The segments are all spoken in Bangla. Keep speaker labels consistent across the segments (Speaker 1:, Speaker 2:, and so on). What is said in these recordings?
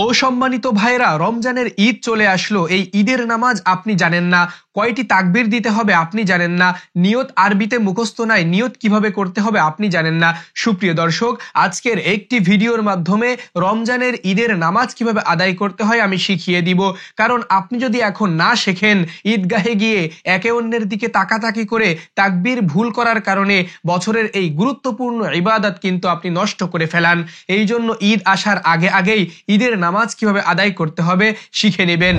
Speaker 1: ও সম্মানিত ভাইরা, রমজানের ঈদ চলে আসলো। এই ঈদের নামাজ আপনি জানেন না, কয়টি তাকবীর দিতে হবে আপনি জানেন না, নিয়ত আরবিতে মুখস্থ নাই, নিয়ত কিভাবে করতে হবে আপনি জানেন না। সুপ্রিয় দর্শক, আজকের একটি ভিডিওর মাধ্যমে রমজানের ঈদের নামাজ কিভাবে আদায় করতে হয় আমি শিখিয়ে দিব। কারণ আপনি যদি এখন না শেখেন, ঈদগাহে গিয়ে একে অন্যের দিকে তাকাতাকি করে তাকবীর ভুল করার কারণে বছরের এই গুরুত্বপূর্ণ ইবাদত কিন্তু আপনি নষ্ট করে ফেলান। এই জন্য ঈদ আসার আগে আগেই ঈদের নামাজ কিভাবে আদায় করতে হবে শিখে নেবেন।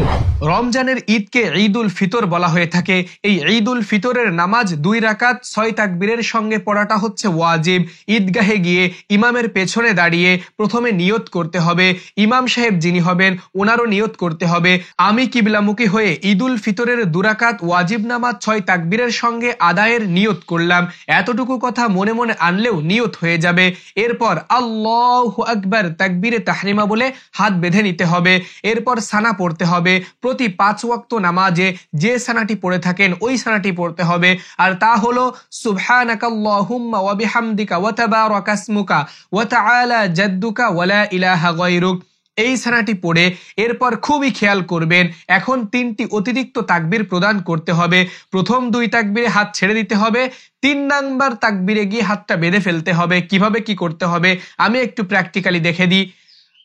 Speaker 1: রমজানের ঈদকে ঈদ উল ফিতর বলা হয়ে থাকে। এই ঈদ উল ফিতরের নামাজ 2 রাকাত 6 তাকবীরের সঙ্গে পড়াটা হচ্ছে ওয়াজিব। ঈদগাহে গিয়ে ইমামের পেছনে দাঁড়িয়ে প্রথমে নিয়ত করতে হবে। ইমাম সাহেব যিনি হবেন ওনারও নিয়ত করতে হবে। আমি কিবলামুখী হয়ে ঈদ উল ফিতরের 2 রাকাত ওয়াজিব নামাজ 6 তাকবীরের সঙ্গে আদায়ের নিয়ত করলাম। এতটুকু কথা মনে মনে আনলেও নিয়ত হয়ে যাবে। এরপর আল্লাহু আকবার তাকবীরে তাহরিমা বলে হাত বেঁধে নিতে হবে। এরপর সানা পড়তে হবে। প্রতি 5 ওয়াক্ত নামাজে যে সানাটি পড়ে থাকেন ওই সানাটি পড়তে হবে, আর তা হলো সুবহানাকাল্লাহুম্মা ওয়া বিহামদিকা ওয়া তাবারাকা ইসমুকা ওয়া তাআলা জাদ্দুকা ওয়া লা ইলাহা গায়রুক। এই সানাটি পড়ে এরপর খুবই খেয়াল করবেন, এখন 3টি অতিরিক্ত তাকবীর প্রদান করতে হবে। প্রথম 2 তাকবীরে হাত ছেড়ে দিতে হবে, 3 নাম্বার তাকবীরে গিয়ে হাতটা বেঁধে ফেলতে হবে। কিভাবে কি করতে হবে আমি একটু প্র্যাকটিক্যালি দেখে দিই।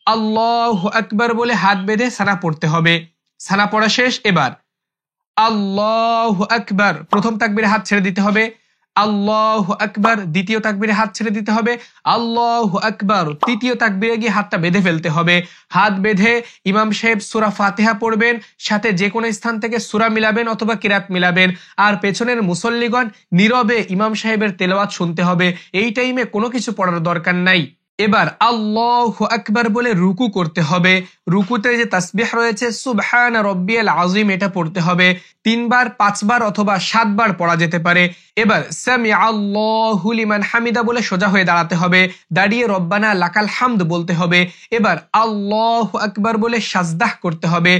Speaker 1: আল্লাহু আকবার বলে হাত বেঁধে সানা পড়তে হবে। সানা পড়া শেষ। এবার আল্লাহু আকবার, প্রথম তাকবীরে হাত ছেড়ে দিতে হবে। আল্লাহু আকবার, দ্বিতীয় তাকবীরে হাত ছেড়ে দিতে হবে। আল্লাহু আকবার, তৃতীয় তাকবীরে গিয়ে হাতটা বেঁধে ফেলতে হবে। হাত বেঁধে ইমাম সাহেব সূরা ফাতিহা পড়বেন, সাথে যে কোনো স্থান থেকে সূরা মিলাবেন অথবা কিরাত মিলাবেন, আর পেছনের মুসল্লিগণ নীরবে ইমাম সাহেবের তেলাওয়াত শুনতে হবে। এই টাইমে কোনো কিছু পড়ার দরকার নাই। এবার আল্লাহু আকবার বলে রুকু করতে হবে। রুকুতে যে তাসবিহ রয়েছে সুবহানা রাব্বিয়াল আযীম, এটা পড়তে হবে 3 বার, 5 বার অথবা 7 বার পড়া যেতে পারে। এবার সামিআ আল্লাহু লিমান হামিদা বলে সোজা হয়ে দাঁড়াতে হবে। দাঁড়িয়ে রব্বানা লাকাল হামদ বলতে হবে। এবার আল্লাহু আকবার বলে সাজদাহ করতে হবে।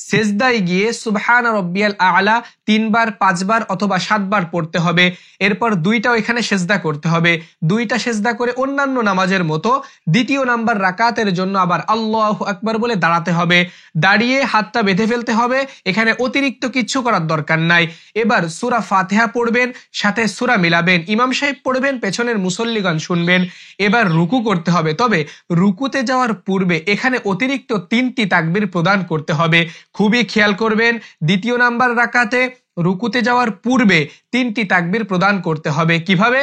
Speaker 1: সেজদায় গিয়ে সুবহানা রাব্বিয়াল আ'লা 3 বার, 5 বার অথবা 7 বার পড়তে হবে। এরপর 2টাও এখানে সেজদা করতে হবে। 2টা সেজদা করে অন্যান্য নামাজের মতো দ্বিতীয় নাম্বার রাকাতের জন্য আবার আল্লাহু আকবার বলে দাঁড়াতে হবে। দাঁড়িয়ে হাতটা বেঁধে ফেলতে হবে। এখানে অতিরিক্ত কিছু করার দরকার নাই। এবার সূরা ফাতিহা পড়বেন, সাথে সূরা মিলাবেন, ইমাম সাহেব পড়বেন, পেছনের মুসল্লিগণ শুনবেন। এবার রুকু করতে হবে। তবে রুকুতে যাওয়ার পূর্বে এখানে অতিরিক্ত 3টি তাকবীর প্রদান করতে হবে। খুবই খেয়াল করবেন, দ্বিতীয় নাম্বার রাকাতে রুকুতে যাওয়ার পূর্বে 3টি তাকবীর প্রদান করতে হবে। কিভাবে?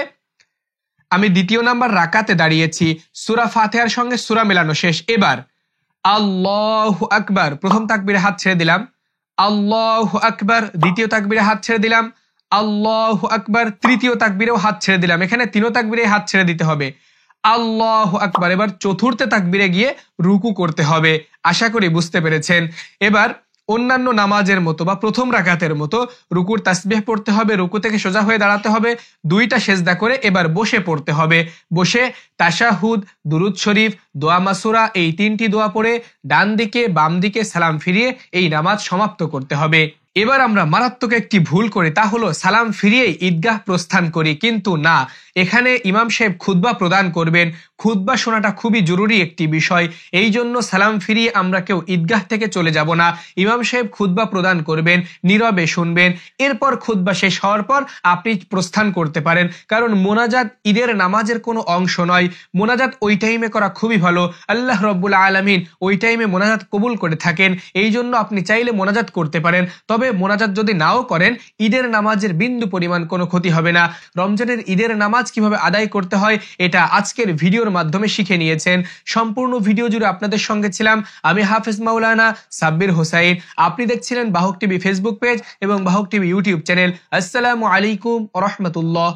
Speaker 1: আমি দ্বিতীয় নাম্বার রাকাতে দাঁড়িয়েছি, সূরা ফাতিহার সঙ্গে সূরা মেলানো শেষ। এবার আল্লাহু আকবার, প্রথম তাকবীরে হাত ছেড়ে দিলাম। আল্লাহু আকবার, দ্বিতীয় তাকবীরে হাত ছেড়ে দিলাম। আল্লাহু আকবার, তৃতীয় তাকবীরেও হাত ছেড়ে দিলাম। এখানে 3 তাকবীরে হাত ছেড়ে দিতে হবে। আল্লাহু আকবার। এবার চতুর্থ তাকবীরে গিয়ে রুকু করতে হবে। আশা করি বুঝতে পেরেছেন। এবার অন্যান্য নামাজের মতো বা প্রথম রাকাতের মতো রুকুর তাসবিহ পড়তে হবে। রুকু থেকে সোজা হয়ে দাঁড়াতে হবে, 2টা সেজদা করে এবার বসে পড়তে হবে। বসে তাশাহুদ, দুরুদ শরীফ, দোয়া মাসুরা, এই 3টি দোয়া পড়ে ডান দিকে বাম দিকে সালাম ফিরিয়ে এই নামাজ সমাপ্ত করতে হবে। এবার আমরা মারাত্মক একটি ভুল করি, তা হলো সালাম ফিরিয়ে ঈদগাহ প্রস্থান করি। কিন্তু না, এখানে ইমাম সাহেব খুতবা প্রদান করবেন। খুতবা শোনাটা খুবই জরুরি একটি বিষয়। এই জন্য সালাম ফিরিয়ে আমরা কেউ ঈদগাহ থেকে চলে যাব না। ইমাম সাহেব খুতবা প্রদান করবেন, নীরবে শুনবেন। এরপর খুতবা শেষ হওয়ার পর আপনি প্রস্থান করতে পারেন। কারণ মোনাজাত ঈদের নামাজের কোনো অংশ নয়। মোনাজাত ওই টাইমে করা খুবই ভালো। আল্লাহ রাব্বুল আলামিন ওই টাইমে মোনাজাত কবুল করে থাকেন। এই জন্য আপনি চাইলে মোনাজাত করতে পারেন। তবে মোনাজাত যদি নাও করেন, ঈদের নামাজের বিন্দু পরিমাণ কোনো ক্ষতি হবে না। রমজানের ঈদের নামাজ কিভাবে আদায় করতে হয় এটা আজকের ভিডিওর মাধ্যমে শিখে নিয়েছেন। সম্পূর্ণ ভিডিও জুড়ে আপনাদের সঙ্গে ছিলাম আমি হাফেজ মাওলানা সাব্বির হোসাইন। আপনি দেখছিলেন বাহক টিভি ফেসবুক পেজ এবং বাহক টিভি ইউটিউব চ্যানেল। আসসালামু আলাইকুম ওয়া রাহমাতুল্লাহ।